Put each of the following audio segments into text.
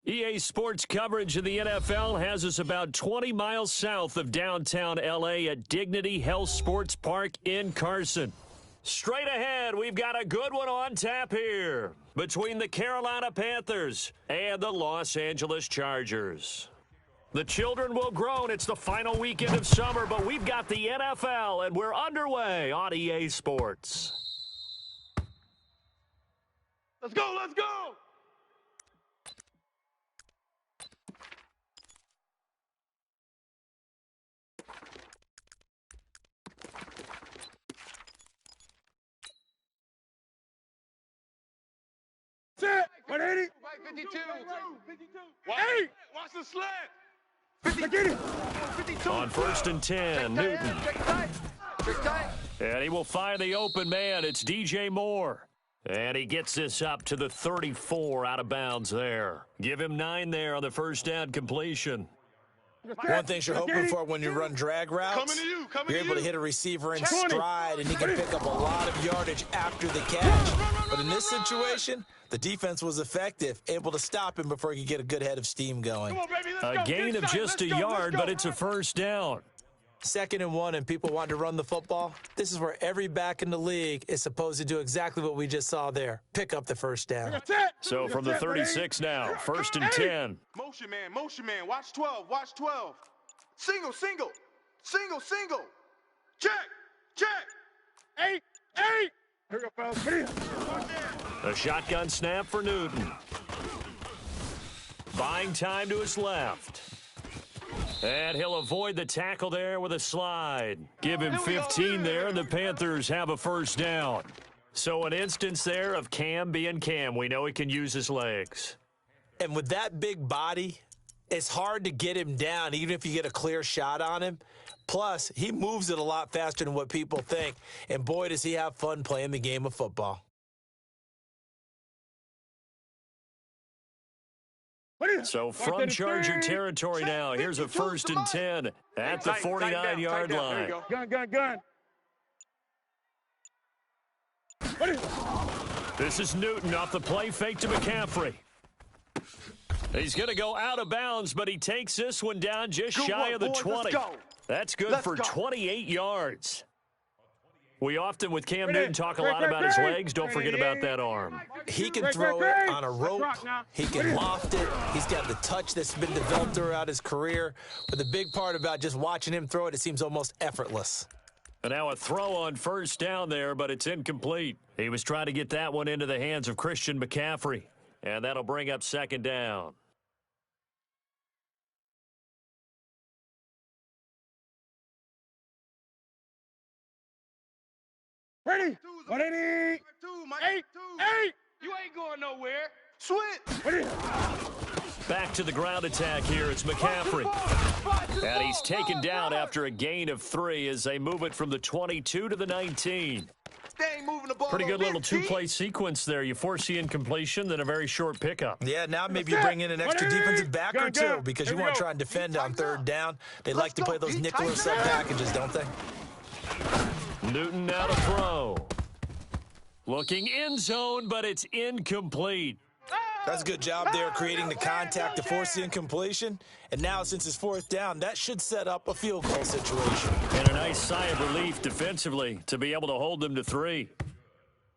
EA Sports coverage of the NFL has us about 20 miles south of downtown L.A. at Dignity Health Sports Park in Carson. Straight ahead, we've got a good one on tap here between the Carolina Panthers and the Los Angeles Chargers. The children will groan. It's the final weekend of summer, but we've got the NFL, and we're underway on EA Sports. Let's go, let's go! Set! 180! 52! 180! Watch the slant! 52! On 1st and 10, Newton. And he will find the open man. It's DJ Moore. And he gets this up to the 34 out of bounds there. Give him 9 there on the first down completion. One thing you're hoping for when you run drag routes, you're able to hit a receiver in stride, and he can pick up a lot of yardage after the catch. But in this situation, the defense was effective, able to stop him before he could get a good head of steam going. A gain of just a yard, but it's a first down. 2nd and 1, and people want to run the football. This is where every back in the league is supposed to do exactly what we just saw there. Pick up the first down. So from the 36 now, 1st and 10. Motion man, watch 12, watch 12. Single. Check. 8. Here we go, fellas. A shotgun snap for Newton. Buying time to his left. And he'll avoid the tackle there with a slide. Give him 15 there, and the Panthers have a first down. So an instance there of Cam being Cam. We know he can use his legs. And with that big body, it's hard to get him down, even if you get a clear shot on him. Plus, he moves it a lot faster than what people think. And boy, does he have fun playing the game of football. So from Charger territory now, here's a 1st and 10 at the 49-yard line. Gun. This is Newton off the play fake to McCaffrey. He's going to go out of bounds, but he takes this one down just shy of the 20. That's good for 28 yards. We often, with Cam Newton, talk a lot about his legs. Don't forget about that arm. He can throw it on a rope. He can loft it. He's got the touch that's been developed throughout his career. But the big part about just watching him throw it, it seems almost effortless. And now a throw on first down there, but it's incomplete. He was trying to get that one into the hands of Christian McCaffrey. And that'll bring up 2nd down. Ready? 180. 8. You ain't going nowhere. Switch. Back to the ground attack here. It's McCaffrey. And he's taken down after a gain of 3 as they move it from the 22 to the 19. They ain't moving the ball. Pretty good little 2-play sequence there. You force the incompletion, then a very short pickup. Yeah, now maybe you bring in an extra defensive back or two because you want to try and defend on 3rd down. They like to play those nickel or sub packages, don't they? Newton now to throw. Looking end zone, but it's incomplete. That's a good job there creating the contact to force the incompletion. And now since it's 4th down, that should set up a field goal situation. And a nice sigh of relief defensively to be able to hold them to 3.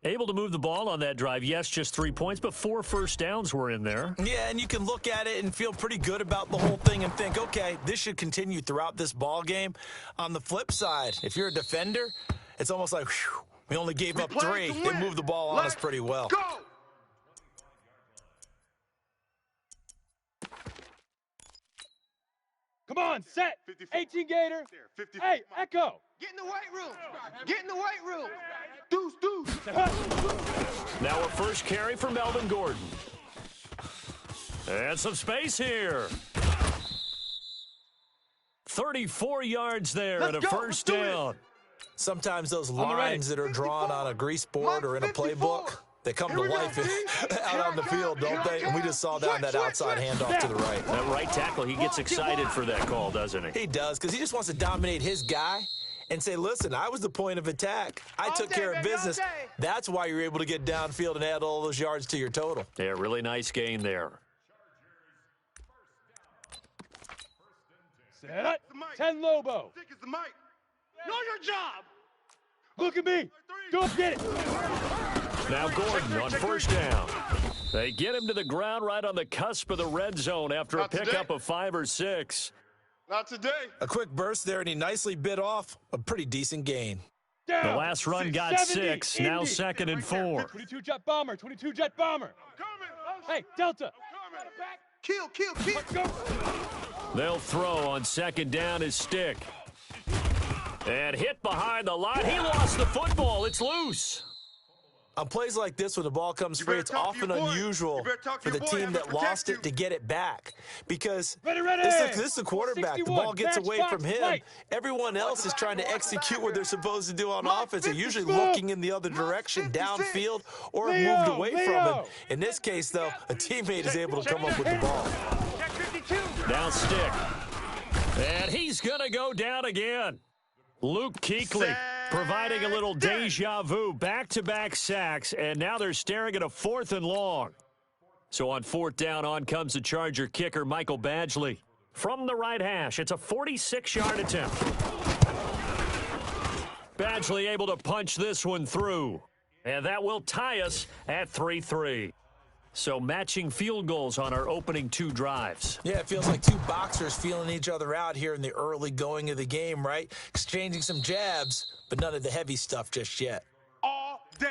Able to move the ball on that drive. Yes, just 3 points, but 4 first downs were in there. Yeah, and you can look at it and feel pretty good about the whole thing and think, okay, this should continue throughout this ball game. On the flip side, if you're a defender, it's almost like, whew, we only gave up 3. They moved the ball on us pretty well. Go! Come on, set. 18 Gator. Hey, Echo. Get in the weight room. Get in the weight room. Deuce. Now a first carry for Melvin Gordon. And some space here. 34 yards there and a first down. Sometimes those lines that are drawn on a grease board or in a playbook, they come to life out on the field, don't they? And we just saw down that outside handoff to the right. That right tackle, he gets excited for that call, doesn't he? He does, because he just wants to dominate his guy and say, listen, I was the point of attack. I took care of business. That's why you're able to get downfield and add all those yards to your total. Yeah, really nice gain there. Set. 10 Lobo. Stick is the mic. Know your job. Look at me. Go get it. Now Gordon on first down. They get him to the ground right on the cusp of the red zone after a pickup of 5 or 6. Not today. A quick burst there, and he nicely bit off a pretty decent gain. Down. The last run got 6, now Indy. 2nd and 4. 22 jet bomber. 22 jet bomber. Hey, Delta. Kill. Let's go. They'll throw on 2nd down his stick. And hit behind the line. He lost the football. It's loose. On plays like this, when the ball comes free, it's often unusual for the team that lost it to get it back. Because this is the quarterback. The ball gets away from him. Everyone else is trying to execute what they're supposed to do on offense. They're usually looking in the other direction, downfield, or moved away from him. In this case, though, a teammate is able to come up with the ball. Now stick. And he's going to go down again. Luke Kuechly providing a little deja vu, back-to-back sacks, and now they're staring at a 4th and long. So on 4th down, on comes the Charger kicker, Michael Badgley. From the right hash, it's a 46-yard attempt. Badgley able to punch this one through, and that will tie us at 3-3. So matching field goals on our opening 2 drives. Yeah, it feels like 2 boxers feeling each other out here in the early going of the game, right? Exchanging some jabs, but none of the heavy stuff just yet. All day.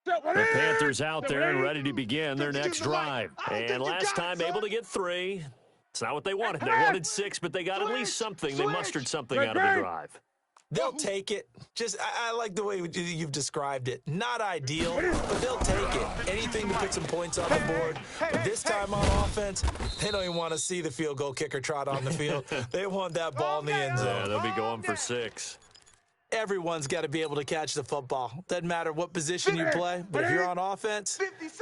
The Panthers out there and ready to begin their next drive. And last time able to get 3. It's not what they wanted. They wanted 6, but they got at least something. They mustered something out of the drive. They'll take it. I like the way you've described it. Not ideal, but they'll take it. Anything to put some points on the board. But this time on offense, they don't even want to see the field goal kicker trot on the field. They want that ball in the end zone. Yeah, they'll be going for 6. Everyone's got to be able to catch the football. Doesn't matter what position you play, but if you're on offense,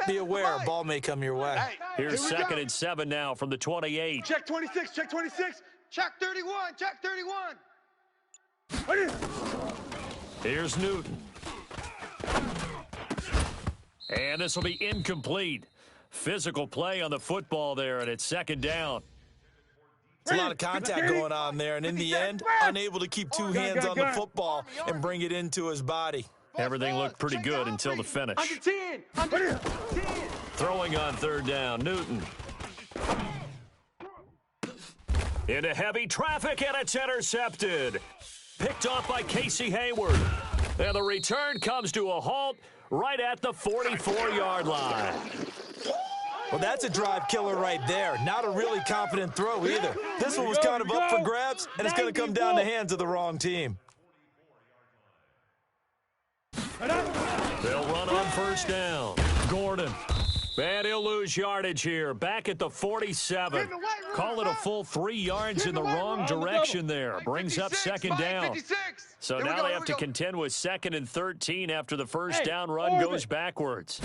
be aware a ball may come your way. Here's 2nd and 7 now from the 28. Check 26. Check 26. Check 31. Check 31. Here's Newton. And this will be incomplete. Physical play on the football there, and it's 2nd down. There's a lot of contact going on there, and in the end, unable to keep 2 hands on the football and bring it into his body. Everything looked pretty good until the finish. Under 10. Throwing on 3rd down, Newton. Into heavy traffic, and it's intercepted. Picked off by Casey Hayward. And the return comes to a halt right at the 44-yard line. Well, that's a drive killer right there. Not a really confident throw either. This one was kind of up for grabs, and it's going to come down the hands of the wrong team. They'll run on 1st down. Gordon. And he'll lose yardage here. Back at the 47. Call it a full 3 yards in the wrong direction there. Brings up 2nd down. So now they have to contend with 2nd and 13 after the first down run goes backwards.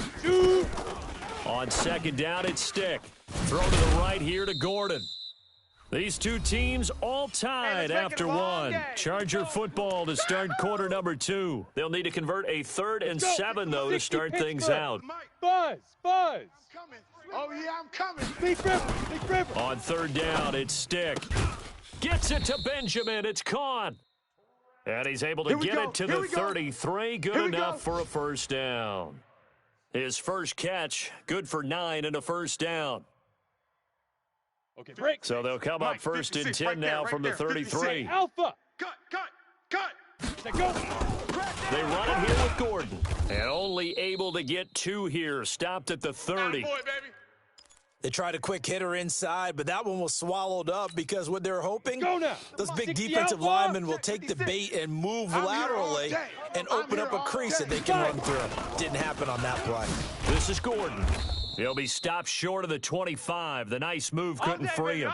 On 2nd down, it's stick. Throw to the right here to Gordon. These 2 teams all tied after 1. Charger football to start quarter number 2. They'll need to convert a 3rd and 7, though, to start things out. Buzz. Oh, yeah, I'm coming. Big ripper. On 3rd down, it's stick. Gets it to Benjamin. It's caught. And he's able to get it to the 33. Good enough for a 1st down. His first catch, good for 9 and a 1st down. Okay, break. So they'll come up 1st and 10 now from the 33. Alpha. Cut. Go. They run it here with Gordon. And only able to get 2 here. Stopped at the 30. They tried a quick hitter inside, but that one was swallowed up because what they're hoping, those big defensive linemen will take the bait and move laterally and open up a crease that they can run through. Didn't happen on that play. This is Gordon. He'll be stopped short of the 25. The nice move couldn't free him.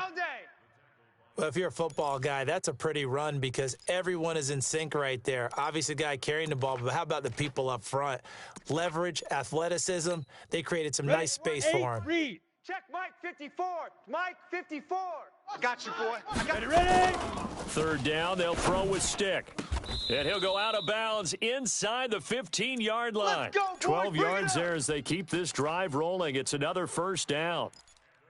Well, if you're a football guy, that's a pretty run because everyone is in sync right there. Obviously, the guy carrying the ball, but how about the people up front? Leverage, athleticism, they created some nice space for him. Read. Check Mike 54. Mike 54. I got you, boy. I got you. Ready? 3rd down, they'll throw with stick. And he'll go out of bounds inside the 15-yard line. Let's go, boy. 12 yards there as they keep this drive rolling. It's another 1st down.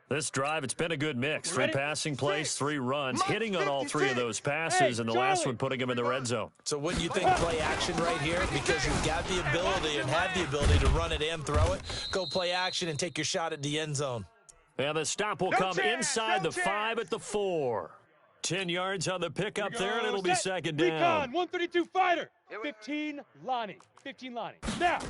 This drive, it's been a good mix. 3 passing plays, 3 runs, hitting on all 3 of those passes, and the last one putting him in the red zone. So wouldn't you think play action right here? Because you've got the ability and have the ability to run it and throw it. Go play action and take your shot at the end zone. And the stop will come inside the 5 at the 4. 10 yards on the pickup there, and it'll be second down. Recon, 132 fighter. 15 Lonnie. 15 Lonnie. Now.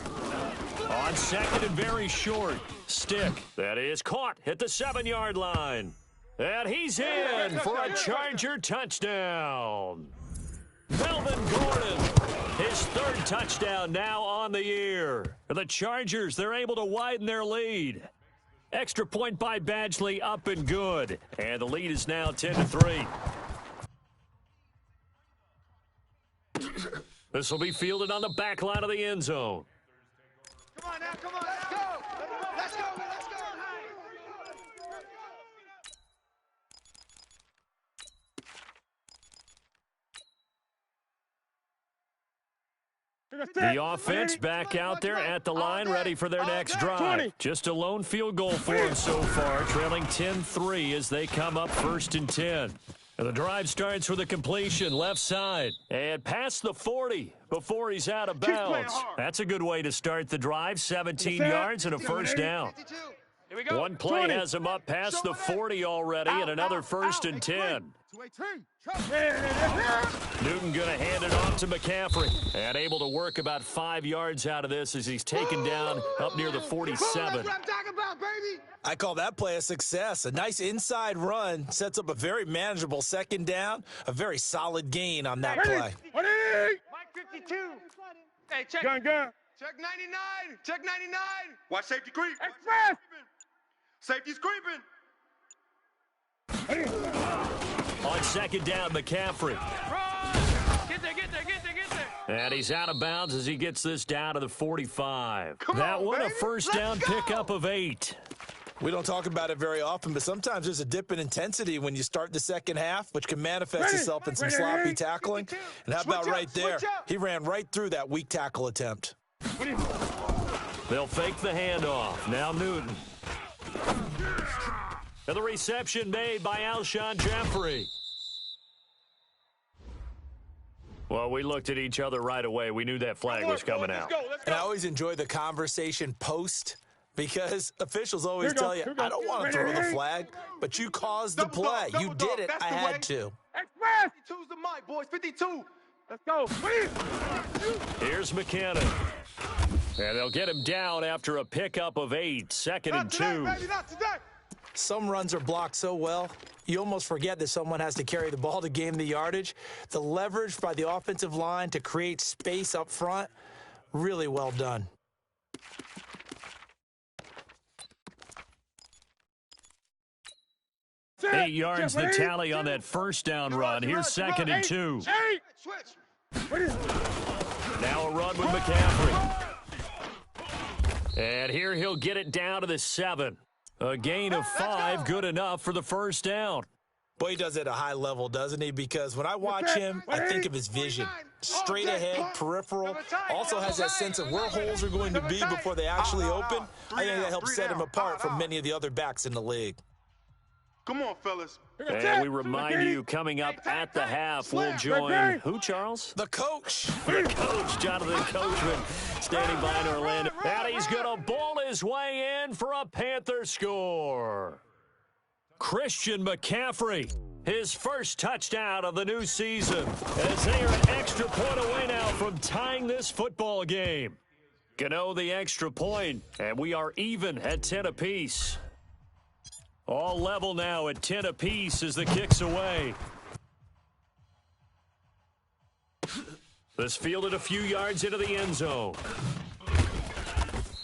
On second and very short. Stick. That is caught. Hit the 7-yard line. And he's in for a Charger touchdown. Melvin Gordon, his 3rd touchdown now on the year. The Chargers, they're able to widen their lead. Extra point by Badgley, up and good. And the lead is now 10-3. This will be fielded on the back line of the end zone. Come on now, come on, let's go! Let's go, let's go! The offense back out there at the line, ready for their next drive. Just a lone field goal for them so far, trailing 10-3 as they come up 1st and 10. And the drive starts with a completion left side and past the 40 before he's out of bounds. That's a good way to start the drive, 17 yards and a first down. Here we go. One play 20. has him up past the 40 already and another 1st and 10. Newton going to hand it off to McCaffrey and able to work about 5 yards out of this as he's taken down up near the 47. I call that play a success. A nice inside run sets up a very manageable second down, a very solid gain on that play. Mike 52. Hey, check. Gun. Check 99. Check 99. Watch safety creep. Express. Safety's creeping. On second down, McCaffrey. Get there. And he's out of bounds as he gets this down to the 45. Come that on, one, baby. a first Let's down go. pickup of 8. We don't talk about it very often, but sometimes there's a dip in intensity when you start the second half, which can manifest itself in some sloppy tackling. And how about right there? He ran right through that weak tackle attempt. They'll fake the handoff. Now Newton. And the reception made by Alshon Jeffrey. Well, we looked at each other right away. We knew that flag was coming out. And I always enjoy the conversation post because officials always tell you, I don't want to throw the flag, but you caused the play. You did it. I had to. Express. 52's the mic, boys. 52. Let's go. Here's McKinnon. And they'll get him down after a pickup of 8. Second and 2. Not today. Some runs are blocked so well, you almost forget that someone has to carry the ball to gain the yardage. The leverage by the offensive line to create space up front, really well done. Eight yards the tally on that first down run. Here's second and 2. Now a run with McCaffrey. And here he'll get it down to the 7. A gain of 5, good enough for the first down. Boy, he does it at a high level, doesn't he? Because when I watch him, I think of his vision. Straight ahead, peripheral. Also has that sense of where holes are going to be before they actually open. I think that helps set him apart from many of the other backs in the league. Come on, fellas. And we remind you, coming up at the half, we'll join who, Charles? The coach. The coach, Jonathan Coachman, standing by in Orlando. And he's going to bowl his way in for a Panther score. Christian McCaffrey, his first touchdown of the new season, as they are an extra point away now from tying this football game. Gano the extra point, and we are even at 10 apiece. All level now at 10 apiece as the kick's away. This fielded a few yards into the end zone.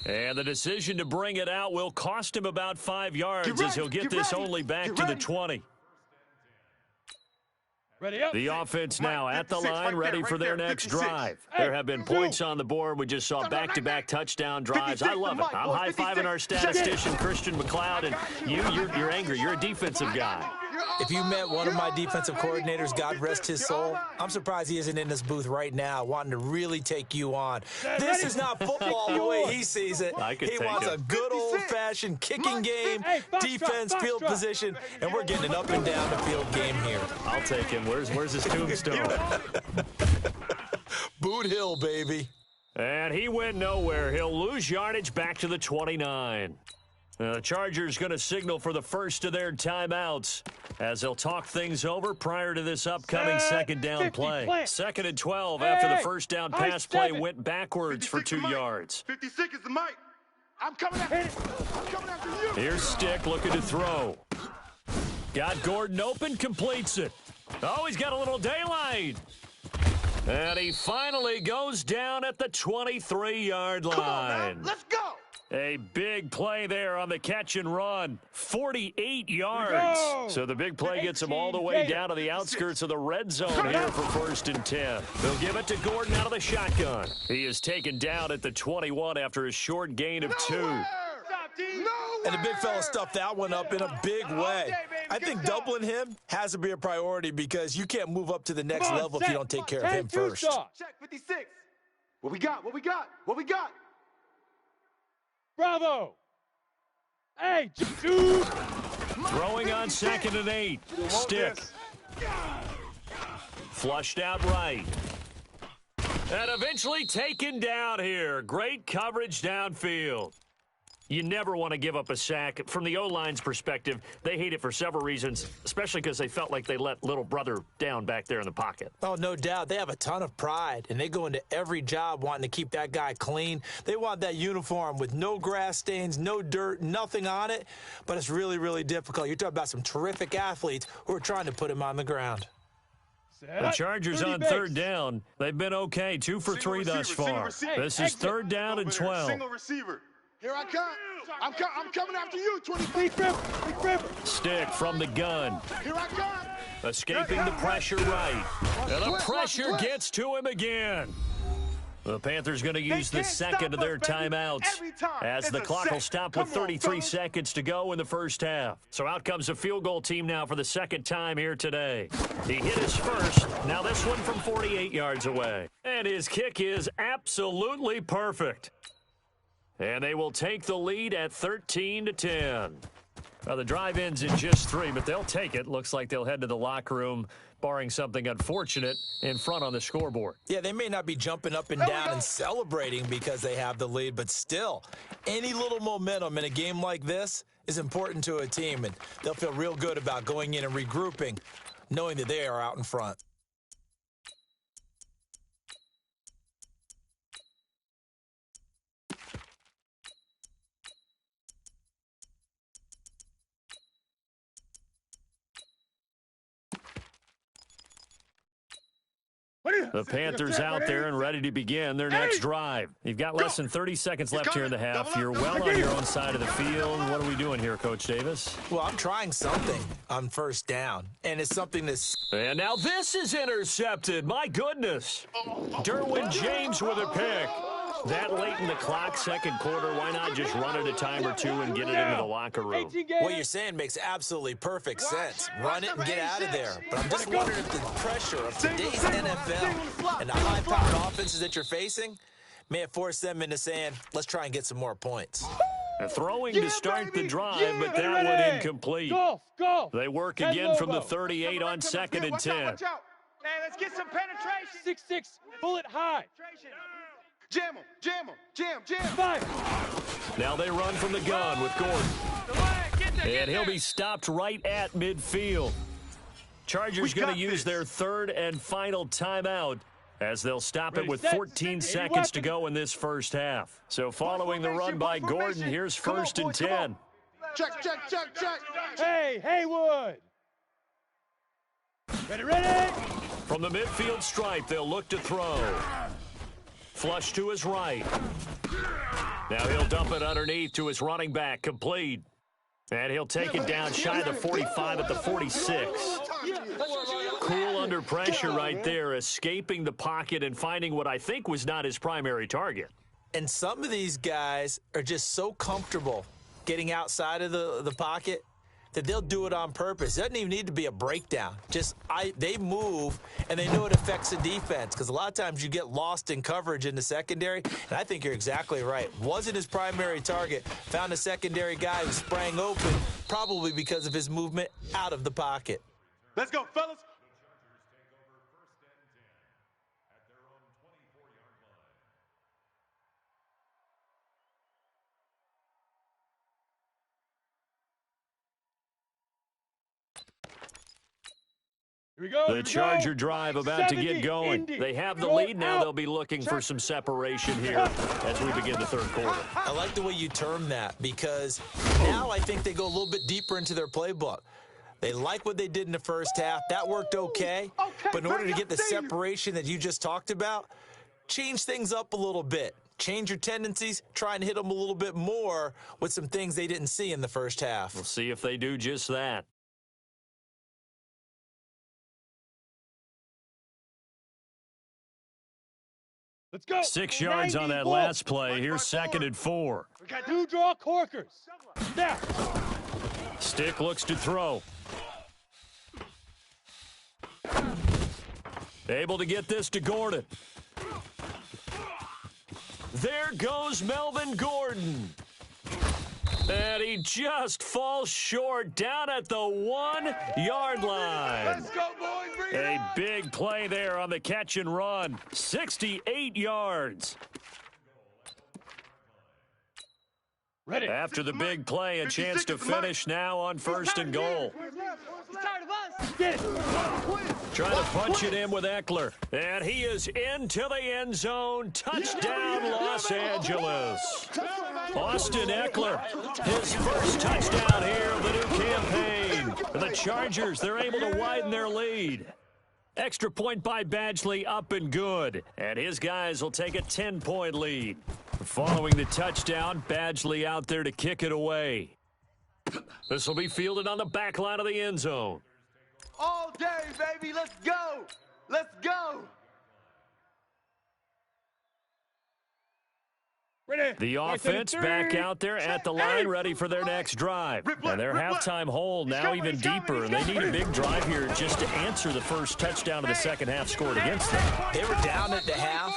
And the decision to bring it out will cost him about 5 yards as he'll get this only back to the 20. The offense now at the line, ready for their next drive. There have been points on the board. We just saw back-to-back touchdown drives. I love it. I'm high-fiving our statistician, Christian McLeod, and you're angry. You're a defensive guy. If you met one of my defensive coordinators, God rest his soul, I'm surprised he isn't in this booth right now wanting to really take you on. This is not football the way he sees it. He wants a good old-fashioned kicking game, defense, field position, and we're getting an up-and-down-the-field game here. I'll take him. Where's his tombstone? Boot Hill, baby. And he went nowhere. He'll lose yardage back to the 29. The Chargers going to signal for the first of their timeouts as they'll talk things over prior to this upcoming second down play. 2nd and 12 after the first down pass play went backwards for 2 yards. 56 is the mic. I'm coming after you. Here's Stick looking to throw. Got Gordon open, completes it. Oh, he's got a little daylight. And he finally goes down at the 23-yard line. Come on, now. Let's go. A big play there on the catch and run. 48 yards. So the big play gets him all the way down to the outskirts of the red zone here for 1st and 10. They'll give it to Gordon out of the shotgun. He is taken down at the 21 after a short gain of 2. And the big fella stuffed that one up in a big way. I think doubling him has to be a priority because you can't move up to the next level if you don't take care of him first. Check 56. What we got? What we got? What we got? Bravo! Hey, dude! Throwing on 2nd and 8. Stick. Flushed out right. And eventually taken down here. Great coverage downfield. You never want to give up a sack. From the O-line's perspective, they hate it for several reasons, especially because they felt like they let little brother down back there in the pocket. Oh, no doubt. They have a ton of pride, and they go into every job wanting to keep that guy clean. They want that uniform with no grass stains, no dirt, nothing on it, but it's really, really difficult. You're talking about some terrific athletes who are trying to put him on the ground. The Chargers on 3rd down. They've been okay, 2 for 3 thus far. This is 3rd down and 12. Single receiver. Here I come. I'm coming after you, 25. Stick from the gun. Here I come. Escaping the pressure right. And the pressure gets to him again. The Panthers going to use the 2nd of their timeouts as the clock will stop with 33 seconds to go in the first half. So out comes a field goal team now for the 2nd time here today. He hit his first. Now this one from 48 yards away. And his kick is absolutely perfect. And they will take the lead at 13-10. Now, the drive ends in just 3, but they'll take it. Looks like they'll head to the locker room, barring something unfortunate, in front on the scoreboard. Yeah, they may not be jumping up and down and celebrating because they have the lead, but still, any little momentum in a game like this is important to a team, and they'll feel real good about going in and regrouping, knowing that they are out in front. The Panthers out there and ready to begin their next drive. You've got less than 30 seconds left here in the half. You're well on your own side of the field. What are we doing here, Coach Davis? Well, I'm trying something on 1st down, and it's something that's... And now this is intercepted. My goodness. Derwin James with a pick. That late in the clock, 2nd quarter, why not just run it a time or 2 and get it into the locker room? What you're saying makes absolutely perfect sense. Run it and get out of there. But I'm just wondering if the pressure of today's NFL and the high-powered offenses that you're facing may have forced them into saying, let's try and get some more points. Throwing to start the drive, but that one incomplete. They work again from the 38 on 2nd and 10. Hey, let's get some penetration. 6-6, bullet high. Jam him, jam him, jam. 5. Now they run from the gun with Gordon. And he'll be stopped right at midfield. Chargers going to use their 3rd and final timeout as they'll stop it with 14 seconds to go in this first half. So following the run by Gordon, here's 1st and 10. Check. Hey, Haywood. Ready. From the midfield stripe, they'll look to throw. Flush to his right. Now he'll dump it underneath to his running back, complete. And he'll take it down shy of the 45 at the 46. Cool under pressure right there, escaping the pocket and finding what I think was not his primary target. And some of these guys are just so comfortable getting outside of the pocket that they'll do it on purpose. It doesn't even need to be a breakdown. Just they move, and they know it affects the defense, because a lot of times you get lost in coverage in the secondary, and I think you're exactly right. Wasn't his primary target. Found a secondary guy who sprang open, probably because of his movement out of the pocket. Let's go, fellas. Here we go. The Charger drive about to get going. They have the lead now. They'll be looking for some separation here as we begin the third quarter. I like the way you term that, because now I think they go a little bit deeper into their playbook. They like what they did in the first half. That worked okay. But in order to get the separation that you just talked about, change things up a little bit. Change your tendencies, try and hit them a little bit more with some things they didn't see in the first half. We'll see if they do just that. Let's go. 6 yards on that last play. Here's 2nd and 4. We got 2 draw corkers. Now. Stick looks to throw. Able to get this to Gordon. There goes Melvin Gordon. And he just falls short down at the 1-yard line. Let's go, boys. Bring it A on. big play there on the catch and run. 68 yards. Ready. After the big play, a chance to finish now on 1st and goal. He's tired of us. Get it. Trying to punch it in with Eckler. And he is into the end zone. Touchdown, Los Angeles. Austin Eckler, his first touchdown here of the new campaign. The Chargers, they're able to widen their lead. Extra point by Badgley, up and good. And his guys will take a 10-point lead. Following the touchdown, Badgley out there to kick it away. This will be fielded on the back line of the end zone. All day, baby. Let's go. Let's go. Ready. The offense back out there at the line, ready for their next drive. And their halftime hole now even deeper. And they need a big drive here just to answer the first touchdown of the second half scored against them. They were down at the half.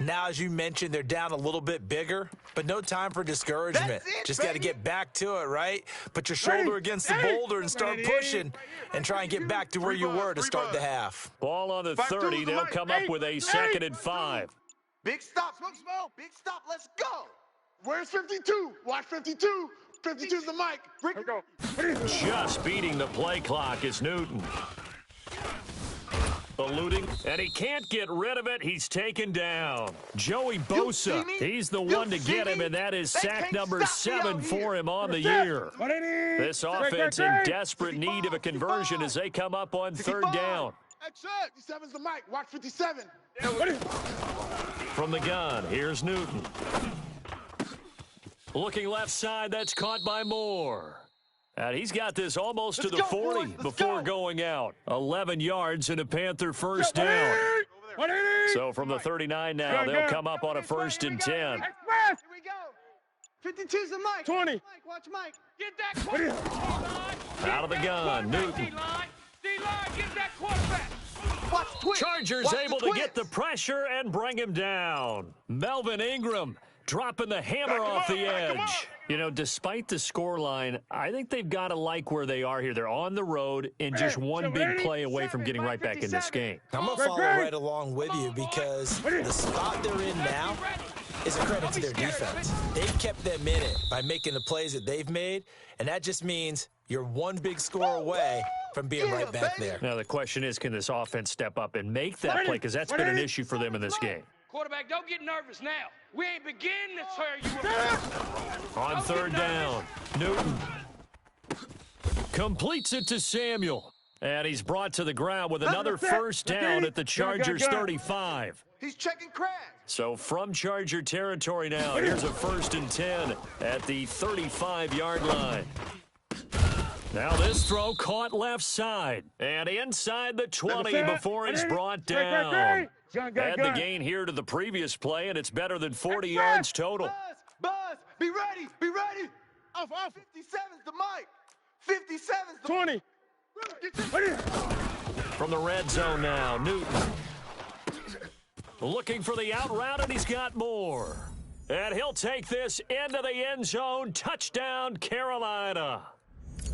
Now, as you mentioned, they're down a little bit bigger, but no time for discouragement. Just got to get back to it, right? Put your shoulder against the boulder and start pushing and try and get back to where you were to start the half. Ball on the 30. They'll come up with a 2nd and 5. Big stop. Smoke. Big stop. Let's go. Where's 52? Watch 52. 52's the mic. Here we go. Just beating the play clock is Newton. Eluding, and he can't get rid of it. He's taken down. Joey Bosa, he's the one to get him, and that is sack number 7 for him on the year. This offense in desperate need of a conversion as they come up on 3rd down. Extra. 57's the mic. Watch 57. From the gun, here's Newton. Looking left side, that's caught by Moore. And he's got this almost to the 40 before going out. 11 yards and a Panther first down. So from the 39 now, they'll come up on a 1st and 10. Here we go. 52's the mic. 20. Mike, watch Mike. Get that quarterback. Out of the gun, Newton. D-line, get that quarterback. Watch twitch. Chargers Watch able to get the pressure and bring him down. Melvin Ingram dropping the hammer off the edge. You know, despite the scoreline, I think they've got to like where they are here. They're on the road and just one big play away from getting right back in this game. I'm going to follow right along with you, because the spot they're in now is a credit to their defense. They've kept them in it by making the plays that they've made, and that just means you're one big score away from being right back there. Now, the question is, can this offense step up and make that play? Because that's been an issue for them in this game. Quarterback, don't get nervous now. We ain't beginning to tear you up. On 3rd down, Newton completes it to Samuel. And he's brought to the ground with another 1st down at the Chargers 35. He's checking crabs. So from Charger territory now, here's a 1st and 10 at the 35-yard line. Now this throw caught left side and inside the 20 before he's brought down. Add the gain here to the previous play, and it's better than 40 yards total. Buzz, be ready. Off. 57's the mic. 57's the 20. From the red zone now, Newton. Looking for the out route, and he's got more. And he'll take this into the end zone. Touchdown, Carolina.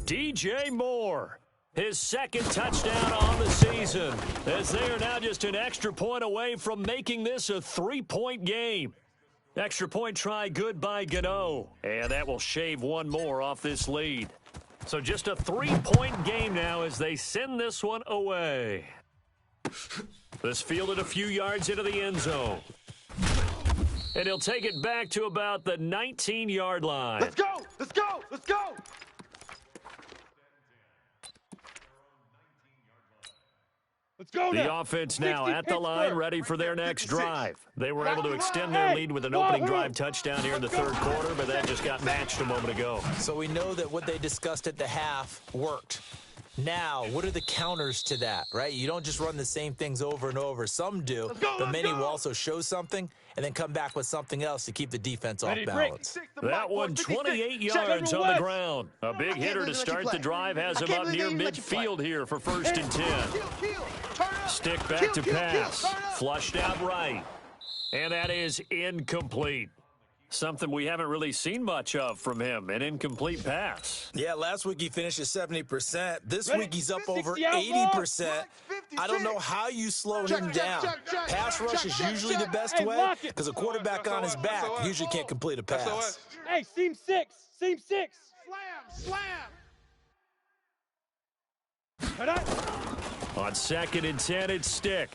DJ Moore, his second touchdown on the season, as they are now just an extra point away from making this a 3-point game. Extra point try good by Gano, and that will shave one more off this lead. So just a 3-point game now as they send this one away. This fielded a few yards into the end zone. And he'll take it back to about the 19-yard line. Let's go! Let's go! Let's go! Let's go The now. offense now 60 at the line, Pittsburgh. ready for their next drive. They were able to extend their lead with an opening drive touchdown here in the third quarter, but that just got matched a moment ago. So we know that what they discussed at the half worked. Now, what are the counters to that, right? You don't just run the same things over and over. Some do, but many will also show something and then come back with something else to keep the defense off balance. That one 28 yards on the ground. A big hitter to start the drive has him up near midfield here for 1st and 10. Stick back to pass. Flushed out right. And that is incomplete. Something we haven't really seen much of from him, an incomplete pass. Yeah, last week he finished at 70%. This week he's up over 60 outlaw. 80%. I don't know how you slow him down. Pass rush is usually the best Hey, way lock it. because a quarterback on his back usually can't complete a pass. Hey, seam 6. Seam 6. Slam! Ta-da. On 2nd and 10, it's Stick.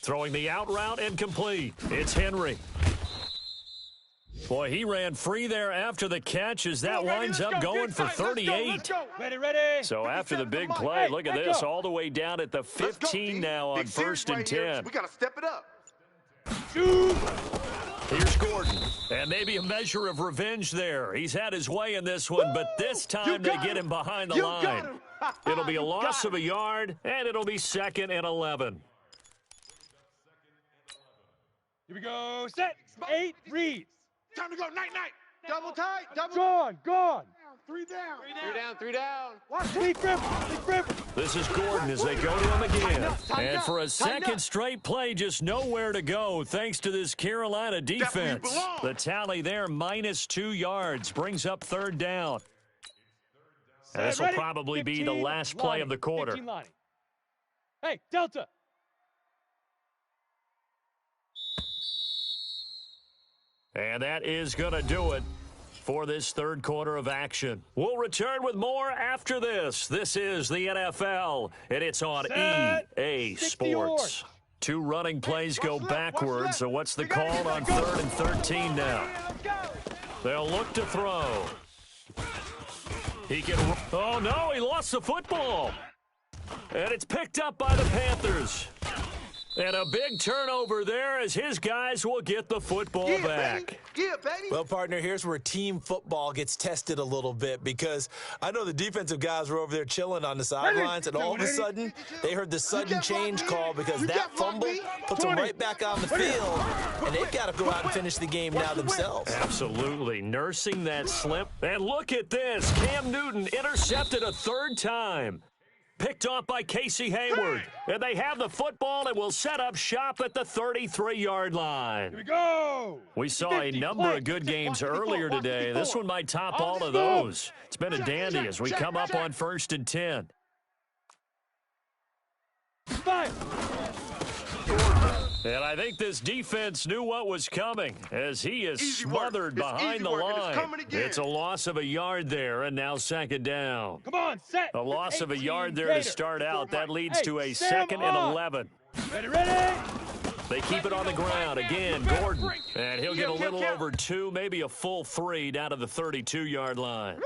Throwing the out route incomplete. It's Henry. Boy, he ran free there after the catch as that winds up going for 38. Ready, ready. So after the big play, look at this, all the way down at the 15 now on 1st and 10. We got to step it up. Shoot. Here's Gordon, and maybe a measure of revenge there. He's had his way in this one, but this time they get him behind the line. It'll be a loss of a yard, and it'll be 2nd and 11. Here we go. Set. 8 reads. Time to go. Night. Double tight. Double. Gone. 3 down. 3 down. Watch Lee Griffin. This is Gordon as they go to him again. And for a second straight play, just nowhere to go thanks to this Carolina defense. The tally there, -2 yards, brings up 3rd down. And this will probably be the last play of the quarter. 15 Lonnie. Hey, Delta. And that is going to do it for this third quarter of action. We'll return with more after this. This is the NFL, and it's on EA Sports. 2 running plays go backwards, so what's the call on 3rd and 13 now? They'll look to throw. He can... Oh, no, he lost the football. And it's picked up by the Panthers. And a big turnover there as his guys will get the football back. Yeah, baby. Well, partner, here's where team football gets tested a little bit because I know the defensive guys were over there chilling on the sidelines, and all of a sudden they heard the sudden change call because that fumble puts them right back on the field, and they've got to go out and finish the game now themselves. Absolutely. Nursing that slip. And look at this. Cam Newton intercepted a 3rd time. Picked off by Casey Hayward. And they have the football and will set up shop at the 33-yard line. Here we go. We saw a number of good games earlier today. This one might top all of those. It's been a dandy as we come up on 1st and 10. 5. And I think this defense knew what was coming as he is smothered behind the line. It's a loss of a yard there, and now 2nd down. Come on, set. A loss of a yard there to start out. That leads to a Sam 2nd and 11. Ready. They keep it on the ground. Again, Gordon. And he'll get a little over 2, maybe a full 3 down to the 32-yard line.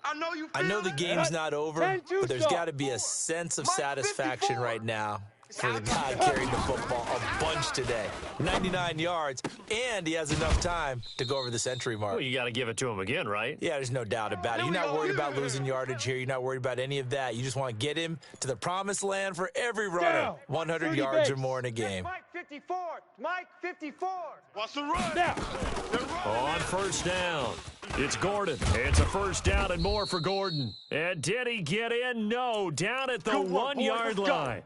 I know the game's not over, but there's got to be a sense of satisfaction right now for the guy carrying the football a bunch today. 99 yards, and he has enough time to go over the century mark. Well, you got to give it to him again, right? Yeah, there's no doubt about it. You're not worried about losing yardage here. You're not worried about any of that. You just want to get him to the promised land for every runner. 100 yards or more in a game. Mike 54. Mike 54. Watch the run. Now. On first down, it's Gordon. It's a first down and more for Gordon. And did he get in? No, down at the 1 yard line.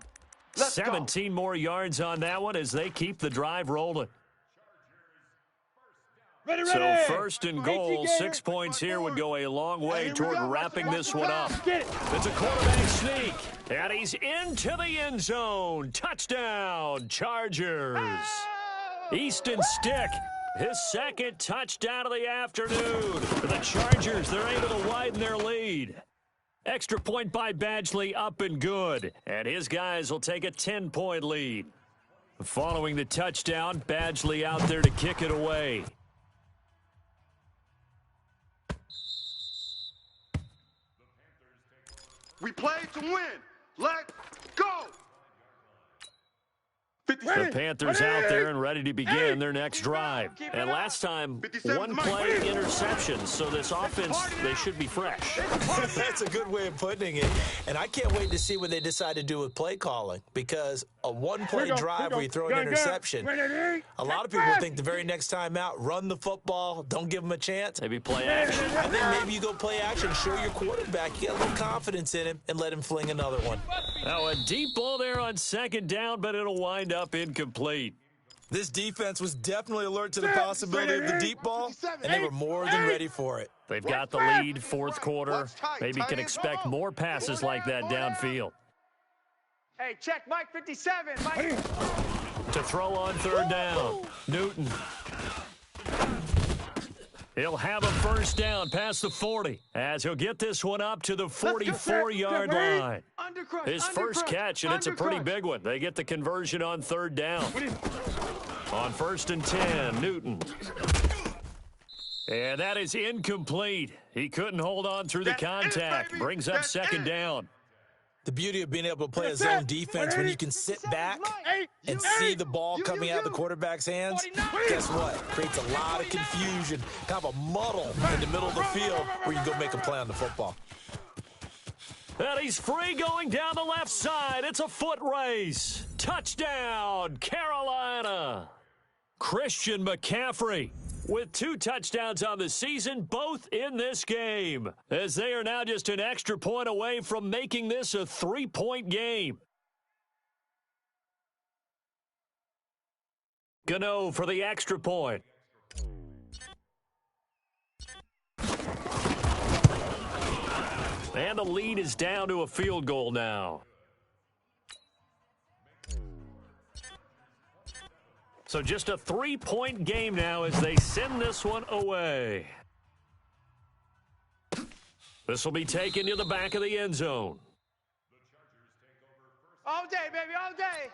17 more yards on that one as they keep the drive rolling. Ready. So first and goal, 6 points here would go a long way toward wrapping this one up. Get it. It's a quarterback sneak, and he's into the end zone. Touchdown, Chargers. Easton Stick, his second touchdown of the afternoon. The Chargers, they're able to widen their lead. Extra point by Badgley, up and good. And his guys will take a 10-point lead. Following the touchdown, Badgley out there to kick it away. We play to win. Let's go. The Panthers out there and ready to begin their next drive. And last time, one play interception, so this offense, they should be fresh. That's a good way of putting it. And I can't wait to see what they decide to do with play calling, because a one-play drive where you throw an interception, a lot of people think the very next time out, run the football, don't give them a chance. Maybe play action. I think maybe you go play action, show your quarterback, you get a little confidence in him, and let him fling another one. Now a deep ball there on second down, but it'll wind up incomplete. This defense was definitely alert to the possibility of the deep ball, and they were more than ready for it. They've got the lead, fourth quarter. Maybe can expect more passes like that downfield. Hey, check Mike 57. Mike. To throw on third down, Newton. He'll have a first down past the 40 as he'll get this one up to the 44-yard line. His first catch, and it's a pretty big one. They get the conversion on third down. On first and 10, Newton. And that is incomplete. He couldn't hold on through the contact. Brings up second down. The beauty of being able to play a zone defense when you can sit back and see the ball coming out of the quarterback's hands, guess what? Creates a lot of confusion, kind of a muddle in the middle of the field where you can go make a play on the football. And he's free going down the left side. It's a foot race. Touchdown, Carolina. Christian McCaffrey with 2 touchdowns on the season, both in this game, as they are now just an extra point away from making this a 3-point game. Gano for the extra point. And the lead is down to a field goal now. So just a 3-point game now as they send this one away. This will be taken to the back of the end zone. All day, baby, all day.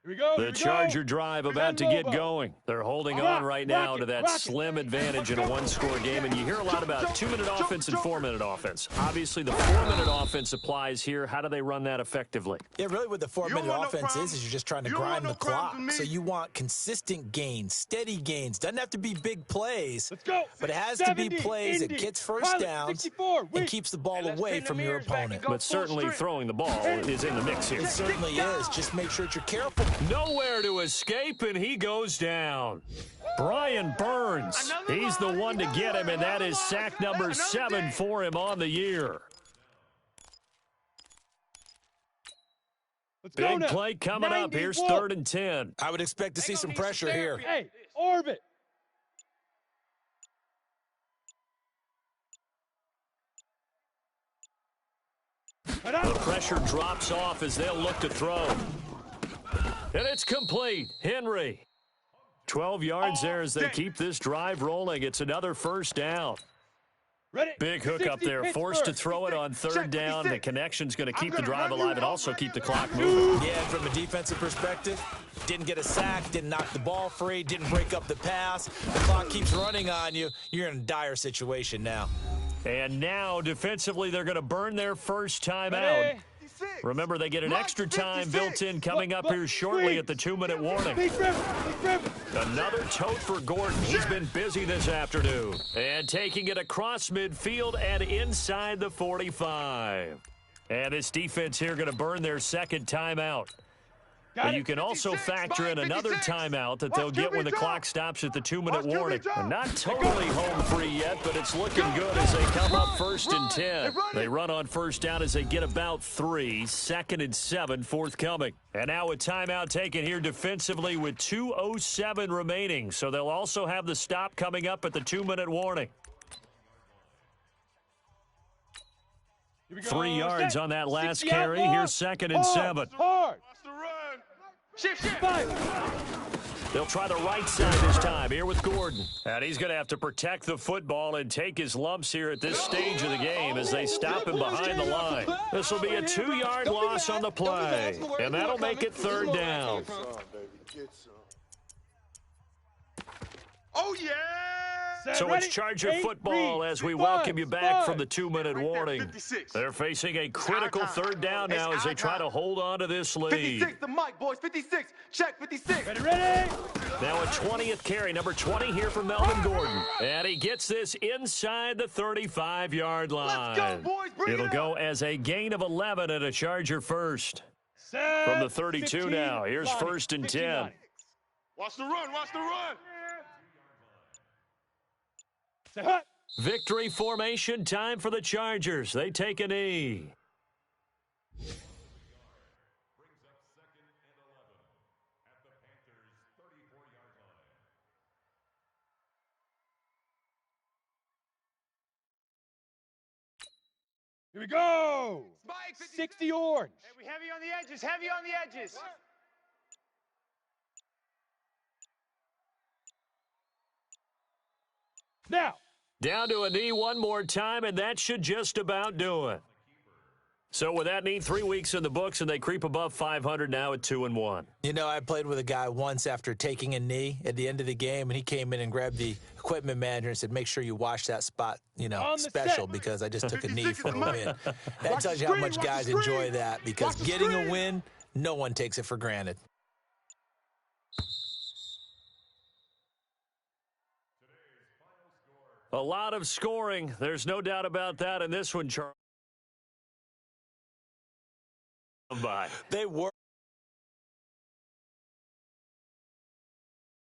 Here we go. The Charger drive about to get going. They're holding on right now to that slim advantage in a one-score game, and you hear a lot about 2-minute offense and 4-minute offense. Obviously, the 4-minute offense applies here. How do they run that effectively? Yeah, really what the 4-minute offense is you're just trying to grind the clock. So you want consistent gains, steady gains. Doesn't have to be big plays, but it has to be plays that gets first downs and keeps the ball away from your opponent. But certainly throwing the ball is in the mix here. It certainly is. Just make sure that you're careful. Nowhere to escape, and he goes down. Brian Burns, he's the one to get him, and that is sack number 7 for him on the year. Big play coming up. Here's 3rd and 10. I would expect to see some pressure here. Hey, orbit. The pressure drops off as they'll look to throw. And it's complete. Henry. 12 yards there as they keep this drive rolling. It's another first down. Big hook up there. Forced to throw it on 3rd down. The connection's going to keep the drive alive and also keep the clock moving. Yeah, from a defensive perspective, didn't get a sack, didn't knock the ball free, didn't break up the pass. The clock keeps running on you. You're in a dire situation now. And now, defensively, they're going to burn their first time out. Remember, they get an extra time built in coming up here shortly at the 2-minute warning. Another tote for Gordon. He's been busy this afternoon. And taking it across midfield and inside the 45. And this defense here going to burn their second timeout. But you can also factor in another timeout that they'll get when the clock stops at the 2-minute warning. They're not totally home free yet, but it's looking good as they come up 1st and 10. They run on first down as they get about 3, 2nd and 7 forthcoming. And now a timeout taken here defensively with 2:07 remaining. So they'll also have the stop coming up at the 2-minute warning. 3 yards on that last carry. Here's 2nd and 7. Shift. They'll try the right side this time here with Gordon. And he's going to have to protect the football and take his lumps here at this stage of the game as they stop him behind the line. This will be a 2-yard loss on the play. And that'll make it 3rd down. Oh, yeah! So it's Charger football as we welcome you back from the 2-minute warning. They're facing a critical 3rd down now as they try to hold on to this lead. 56, the mic, boys. 56. Check, 56. Ready? Now a 20th carry, number 20 here for Melvin Gordon. And he gets this inside the 35-yard line. Let's go, boys. Bring It'll it go up. as a gain of 11 and a Charger first. From the 32 now, here's 1st and 10. Watch the run. Victory formation time for the Chargers. They take a knee. Here we go. Spike, 56. 60 orange. Hey, we heavy on the edges. Heavy on the edges. Now. Down to a knee one more time, and that should just about do it. So with that knee, 3 weeks in the books, and they creep above 500 now at 2-1. You know, I played with a guy once after taking a knee at the end of the game, and he came in and grabbed the equipment manager and said, make sure you wash that spot, special, because I just took a knee for the win. That tells you how much guys enjoy that, because getting a win, no one takes it for granted. A lot of scoring. There's no doubt about that in this one, Charles. Bye. They were.